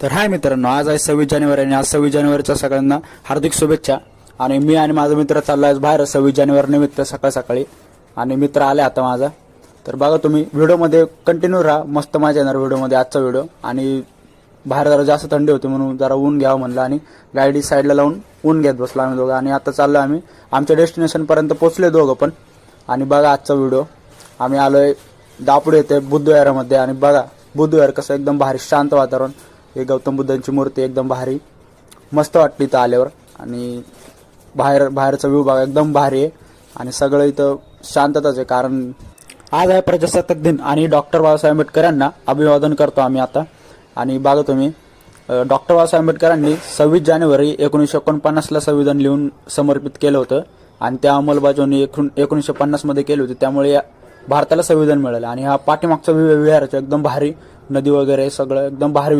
तर हाय मित्रांनो, आज आहे 26 जानेवारी आणि आज 26 जानेवारीच्या सगळ्यांना हार्दिक शुभेच्छा. आणि मी आणि माझा मित्र चाललो आहे बाहेर 26 जानेवारी निमित्त सकाळ सकाळी. आणि मित्र आले आता माझा. तर बघा तुम्ही व्हिडिओमध्ये कंटिन्यू राहा, मस्त मजा येणार व्हिडिओमध्ये आजचा व्हिडिओ. आणि बाहेर जरा जास्त थंडी होती म्हणून जरा ऊन घ्यावं म्हणलं आणि गाडी साईडला लावून ऊन घेत बसलो आम्ही दोघं. आणि आता चाललो आम्ही आमच्या डेस्टिनेशनपर्यंत पोहोचले दोघं पण. आणि बघा आजचा व्हिडिओ. आम्ही आलोय दापोडी येथे बुद्धविहारामध्ये. आणि बघा बुद्धविहार कसं एकदम भारी शांत वातावरण, हे गौतम बुद्धांची मूर्ती एकदम भारी मस्त वाटली इथं आल्यावर. आणि बाहेरचा व्ह्यू बघा एकदम भारी आहे. आणि सगळं इथं शांतताच आहे, कारण आज आहे प्रजासत्ताक दिन आणि डॉक्टर बाबासाहेब आंबेडकर यांना अभिवादन करतो आम्ही आता. आणि बघा तुम्ही, डॉक्टर बाबासाहेब आंबेडकरांनी 26 जानेवारी 1949ला संविधान लिहून समर्पित केलं होतं आणि त्या अंमलबजावणी 1950 मध्ये केली होती. त्यामुळे भारताला संविधान मिळालं. आणि हा पाठीमागचा विहाराचा एकदम भारी, नदी वगैरे सगळं एकदम भारी